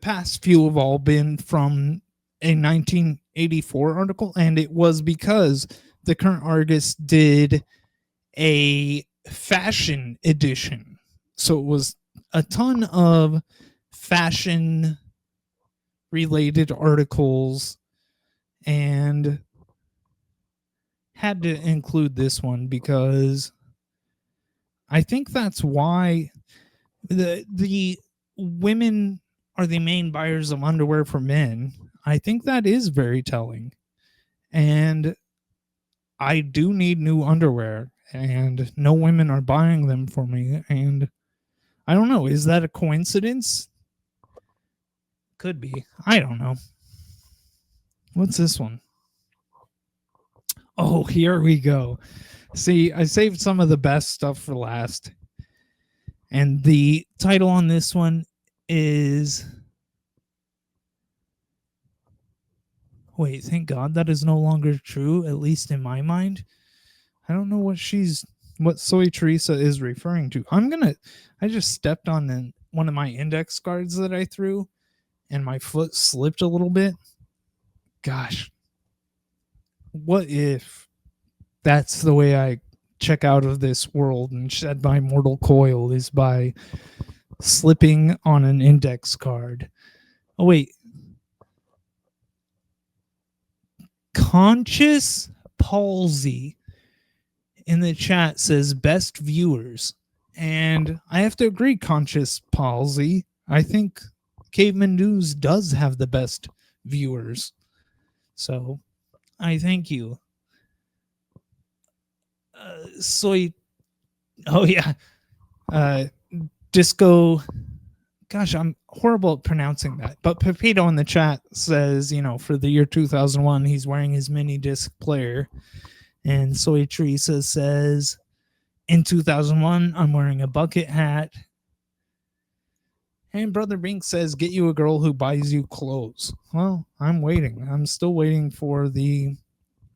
past few have all been from a 1984 article, and it was because the current Argus did a fashion edition. So it was a ton of fashion related articles, and had to include this one because I think that's why the women are the main buyers of underwear for men. I think that is very telling. And I do need new underwear, and no women are buying them for me. And I don't know, is that a coincidence? Could be. I don't know. What's this one? Oh, here we go. See, I saved some of the best stuff for last. And the title on this one is... Wait, thank God that is no longer true, at least in my mind. I don't know what Soy Teresa is referring to. I just stepped on one of my index cards that I threw, and my foot slipped a little bit. Gosh. What if that's the way I check out of this world and shed my mortal coil, is by slipping on an index card? Oh, wait. Conscious Palsy in the chat says best viewers. And I have to agree, Conscious Palsy. I think Caveman News does have the best viewers. So I thank you. Oh yeah. Disco. Gosh, I'm horrible at pronouncing that. But Pepito in the chat says, for the year 2001, he's wearing his mini disc player. And Soy Teresa says, in 2001, I'm wearing a bucket hat. And Brother Bink says, get you a girl who buys you clothes. Well, I'm waiting. I'm still waiting for the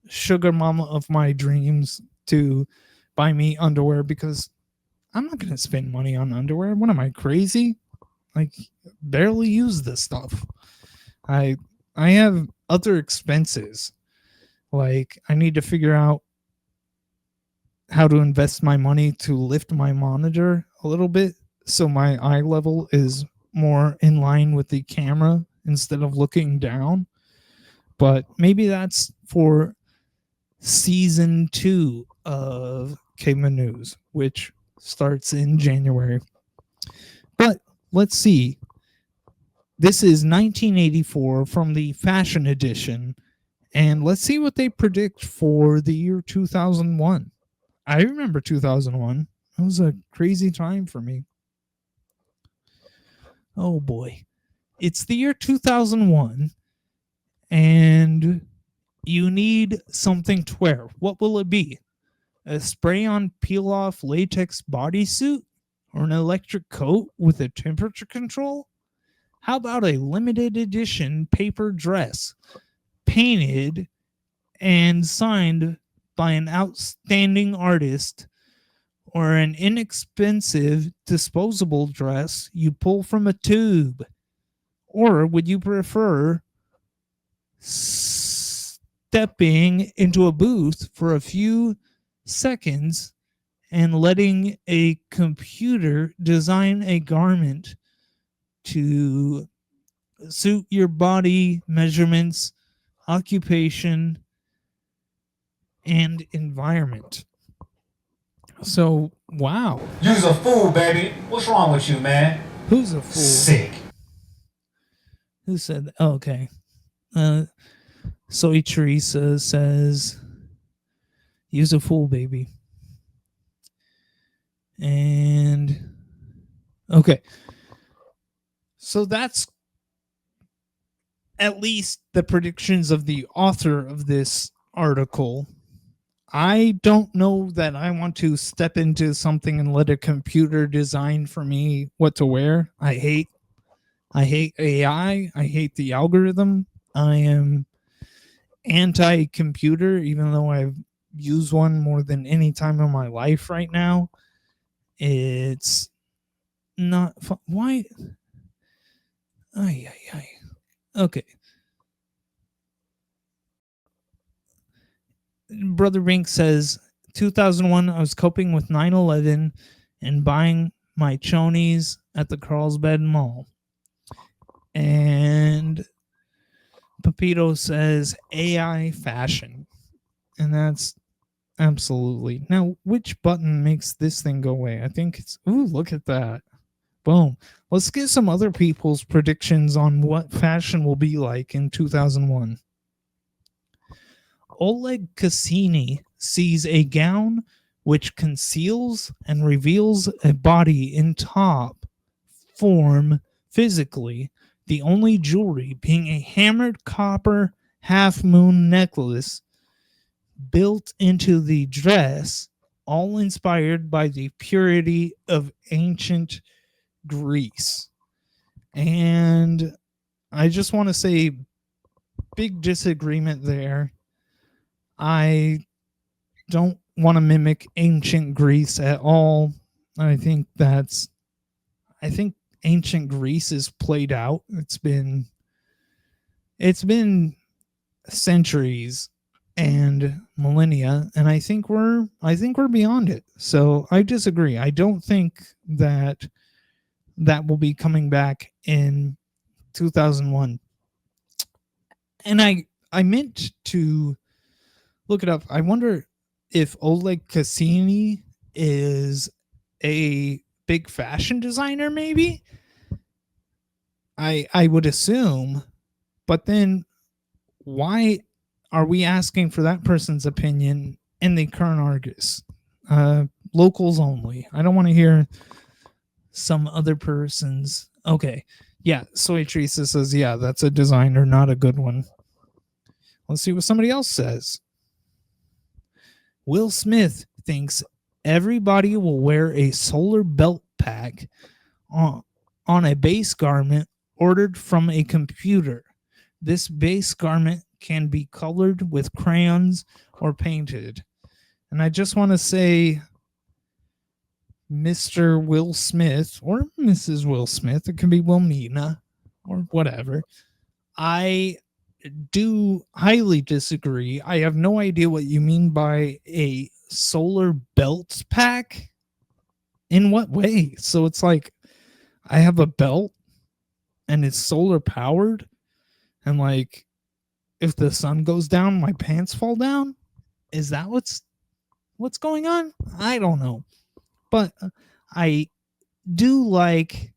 sugar mama of my dreams to buy me underwear, because I'm not going to spend money on underwear. What am I, crazy? Like, barely use this stuff. I have other expenses. Like, I need to figure out how to invest my money to lift my monitor a little bit so my eye level is more in line with the camera instead of looking down. But maybe that's for season 2 of Caveman News, which starts in January. But let's see. This is 1984 from the fashion edition, and let's see what they predict for the year 2001. I remember 2001. It was a crazy time for me. Oh boy. It's the year 2001, and you need something to wear. What will it be? A spray-on peel-off latex bodysuit? Or an electric coat with a temperature control? How about a limited edition paper dress, painted and signed by an outstanding artist? Or an inexpensive disposable dress you pull from a tube? Or would you prefer stepping into a booth for a few seconds and letting a computer design a garment to suit your body measurements, occupation, and environment? So, wow. You's a fool, baby. What's wrong with you, man? Who's a fool? Sick. Who said that? Oh, okay. Soy Teresa says, use a fool, baby. And okay. So that's at least the predictions of the author of this article. I don't know that I want to step into something and let a computer design for me what to wear. I hate AI. I hate the algorithm. I am anti-computer, even though I've used one more than any time in my life right now. It's not fun. Why? Ay, ay, ay. Okay. Brother Rink says 2001, I was coping with 9/11 and buying my chonies at the Carlsbad Mall. And Pepito says AI fashion. And that's absolutely. Now, which button makes this thing go away? I think it's. Ooh, look at that. Boom. Let's get some other people's predictions on what fashion will be like in 2001. Oleg Cassini sees a gown which conceals and reveals a body in top form physically, the only jewelry being a hammered copper half moon necklace built into the dress, all inspired by the purity of ancient Greece. And I just want to say, big disagreement there. I don't want to mimic ancient Greece at all. I think ancient Greece is played out. It's been centuries and millennia, and I think we're beyond it. So I disagree. I don't think that will be coming back in 2001. And I meant to look it up. I wonder if Oleg Cassini is a big fashion designer, maybe. I would assume, but then why are we asking for that person's opinion in the current Argus? Locals only. I don't want to hear some other person's. Okay. Yeah, Soy Teresa says, yeah, that's a designer, not a good one. Let's see what somebody else says. Will Smith thinks everybody will wear a solar belt pack on a base garment ordered from a computer. This base garment can be colored with crayons or painted. And I just want to say, Mr. Will Smith or Mrs. Will Smith, it can be Wilmina or whatever, I do highly disagree. I have no idea what you mean by a solar belt pack. In what way? So it's like I have a belt and it's solar powered, and like if the sun goes down, my pants fall down. Is that what's going on? I don't know. But I do like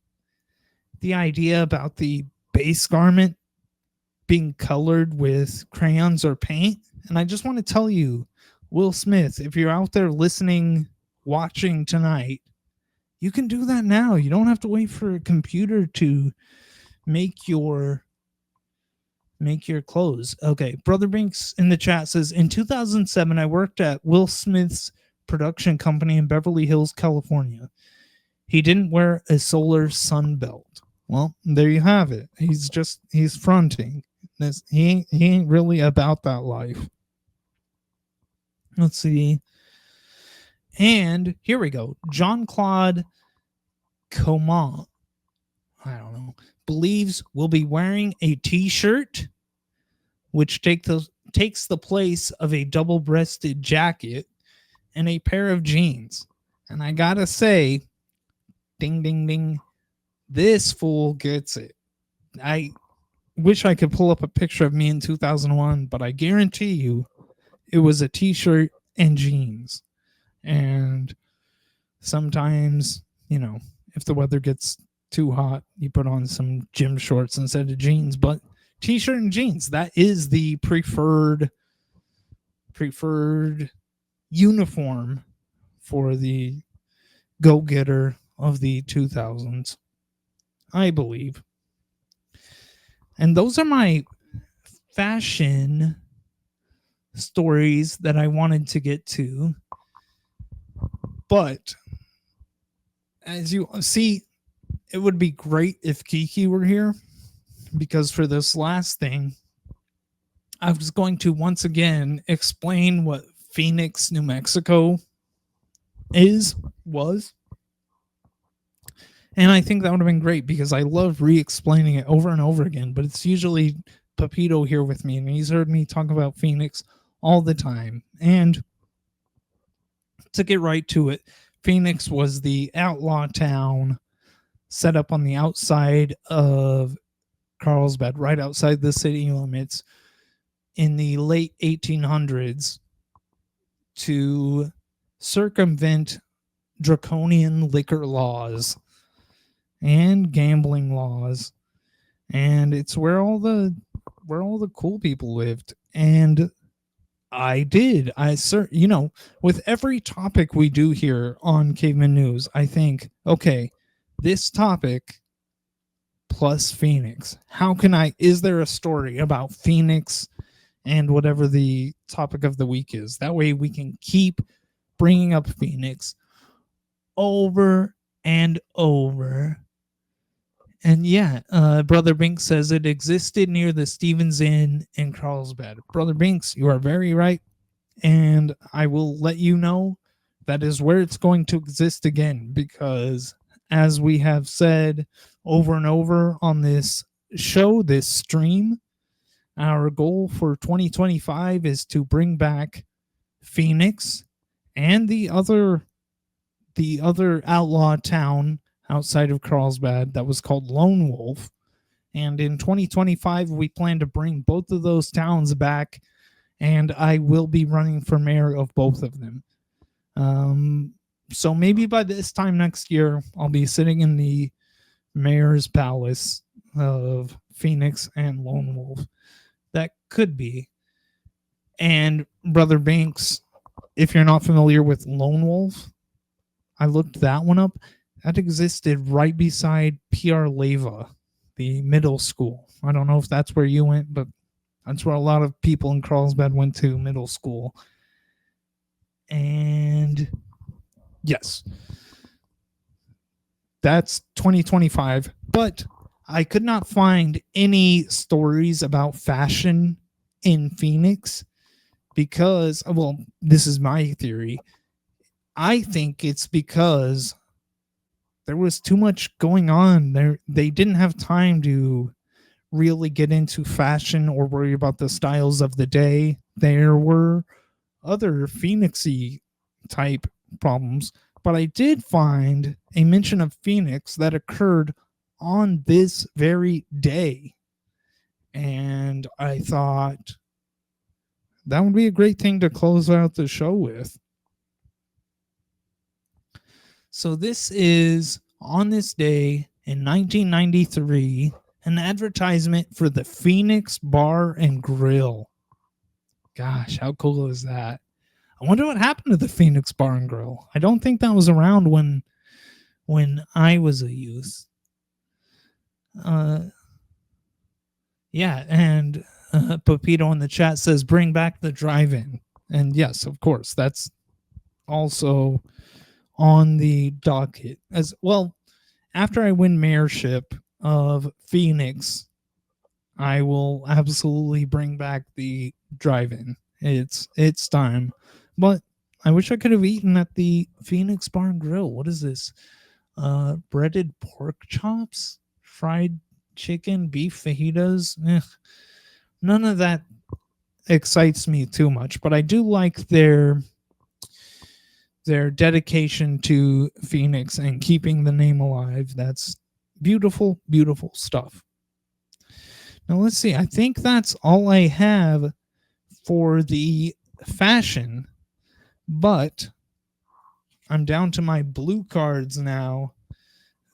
the idea about the base garment being colored with crayons or paint. And I just want to tell you, Will Smith, if you're out there listening, watching tonight, you can do that now. You don't have to wait for a computer to make your clothes. Okay, Brother Binks in the chat says, in 2007, I worked at Will Smith's production company in Beverly Hills, California. He didn't wear a solar sun belt. Well, there you have it. He's fronting. He ain't really about that life. Let's see. And here we go. Jean-Claude Coman, I don't know, believes we'll be wearing a t-shirt which takes the place of a double-breasted jacket and a pair of jeans. And I gotta say, ding, ding, ding, this fool gets it. I wish I could pull up a picture of me in 2001, but I guarantee you it was a t-shirt and jeans. And sometimes, if the weather gets too hot, you put on some gym shorts instead of jeans. But t-shirt and jeans. That is the preferred uniform for the go-getter of the 2000s, I believe. And those are my fashion stories that I wanted to get to. But as you see, it would be great if Kiki were here, because for this last thing, I was going to once again explain what Phoenix, New Mexico was. And I think that would have been great because I love re-explaining it over and over again, but it's usually Pepito here with me, and he's heard me talk about Phoenix all the time. And to get right to it, Phoenix was the outlaw town set up on the outside of Carlsbad, right outside the city limits in the late 1800s to circumvent draconian liquor laws and gambling laws. And it's where all the cool people lived. And with every topic we do here on Caveman News, I think, okay, this topic plus Phoenix. Is there a story about Phoenix and whatever the topic of the week is? That way we can keep bringing up Phoenix over and over. And yeah, Brother Binks says it existed near the Stevens Inn in Carlsbad. Brother Binks, you are very right. And I will let you know that is where it's going to exist again, because as we have said over and over on this show, this stream, our goal for 2025 is to bring back Phoenix and the other outlaw town outside of Carlsbad that was called Lone Wolf. And in 2025, we plan to bring both of those towns back, and I will be running for mayor of both of them. So maybe by this time next year, I'll be sitting in the mayor's palace of Phoenix and Lone Wolf. That could be. And Brother Banks, if you're not familiar with Lone Wolf, I looked that one up. That existed right beside PR Leva, the middle school. I don't know if that's where you went, but that's where a lot of people in Carlsbad went to middle school. And yes, that's 2025. But I could not find any stories about fashion in Phoenix because, well, this is my theory. I think it's because there was too much going on there. They didn't have time to really get into fashion or worry about the styles of the day. There were other Phoenixy type problems, but I did find a mention of Phoenix that occurred on this very day. And I thought that would be a great thing to close out the show with. So this is, on this day in 1993, an advertisement for the Phoenix Bar and Grill. Gosh, how cool is that? I wonder what happened to the Phoenix Bar and Grill. I don't think that was around when I was a youth. Yeah, and Pepito in the chat says, bring back the drive-in. And yes, of course, that's also on the docket as well. After I win mayorship of Phoenix, I will absolutely bring back the drive-in. It's time. But I wish I could have eaten at the Phoenix Bar and Grill. What is this? Breaded pork chops, fried chicken, beef fajitas. None of that excites me too much, but I do like their dedication to Phoenix and keeping the name alive. That's beautiful, beautiful stuff. Now let's see. I think that's all I have for the fashion, but I'm down to my blue cards now.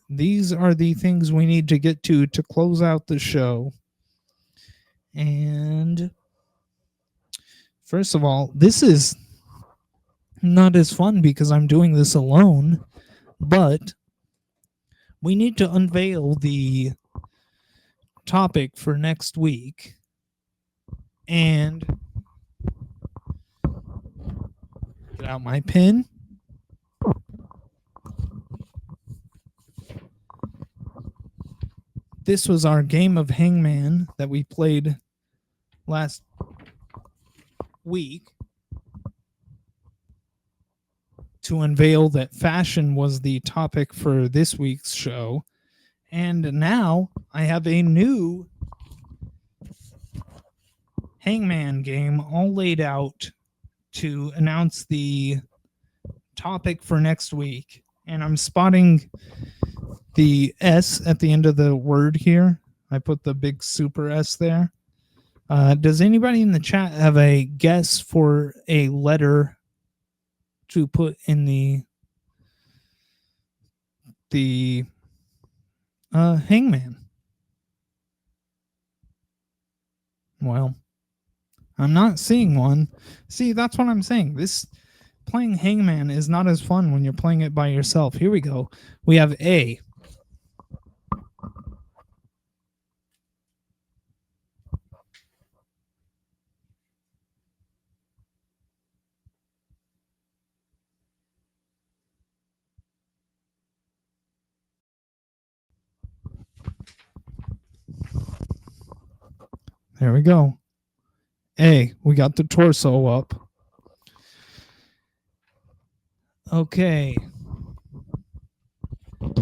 These are the things we need to get to close out the show. And first of all, this is not as fun because I'm doing this alone, but we need to unveil the topic for next week. And get out my pen. This was our game of Hangman that we played last week to unveil that fashion was the topic for this week's show. And now I have a new Hangman game all laid out to announce the topic for next week. And I'm spotting the S at the end of the word here. I put the big super S there. Does anybody in the chat have a guess for a letter to put in the Hangman? Well, I'm not seeing one. See, that's what I'm saying. This playing Hangman is not as fun when you're playing it by yourself. Here we go. We have A. There we go. A, we got the torso up. Okay.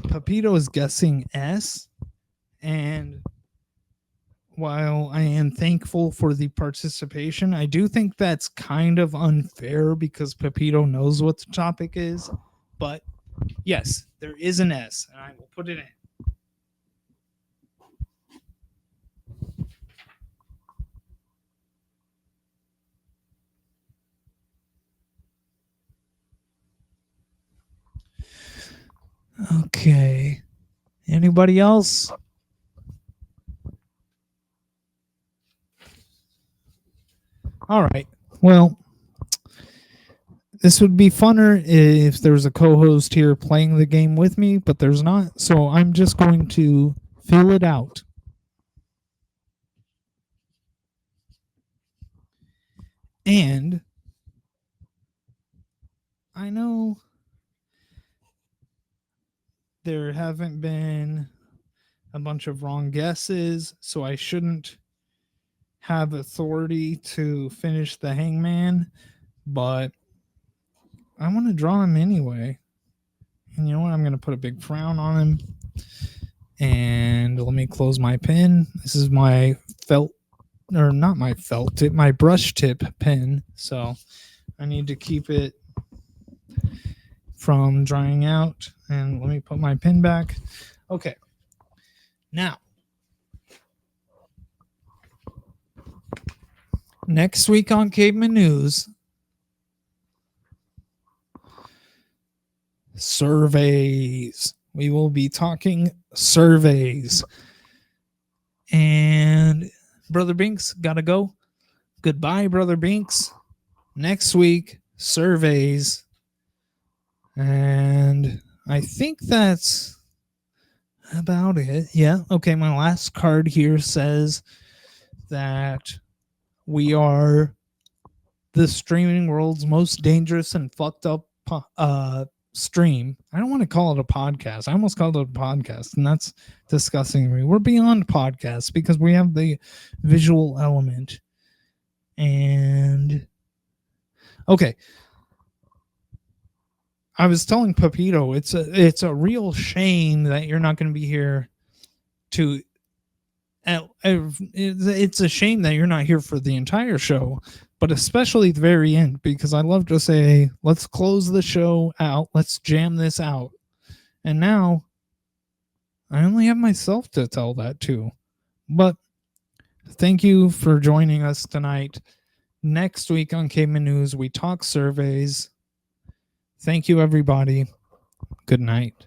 Pepito is guessing S. And while I am thankful for the participation, I do think that's kind of unfair because Pepito knows what the topic is. But yes, there is an S, and I will put it in. Okay. Anybody else? All right. Well, this would be funner if there was a co-host here playing the game with me, but there's not. So I'm just going to fill it out. And I know there haven't been a bunch of wrong guesses, so I shouldn't have authority to finish the Hangman, but I want to draw him anyway. And you know what? I'm going to put a big frown on him. And let me close my pen. This is my felt, or not my felt tip, my brush tip pen. So I need to keep it from drying out. And let me put my pen back. Okay. Now, next week on Caveman News, surveys. We will be talking surveys. And Brother Binks, gotta go. Goodbye, Brother Binks. Next week, surveys. And I think that's about it. Yeah. Okay. My last card here says that we are the streaming world's most dangerous and fucked up stream. I don't want to call it a podcast. I almost called it a podcast, and that's disgusting to me. We're beyond podcasts because we have the visual element. And okay. I was telling Pepito, it's a real shame that you're not going to be here to. It's a shame that you're not here for the entire show, but especially the very end, because I love to say, let's close the show out. Let's jam this out. And now I only have myself to tell that to. But thank you for joining us tonight. Next week on Caveman News, we talk surveys. Thank you, everybody. Good night.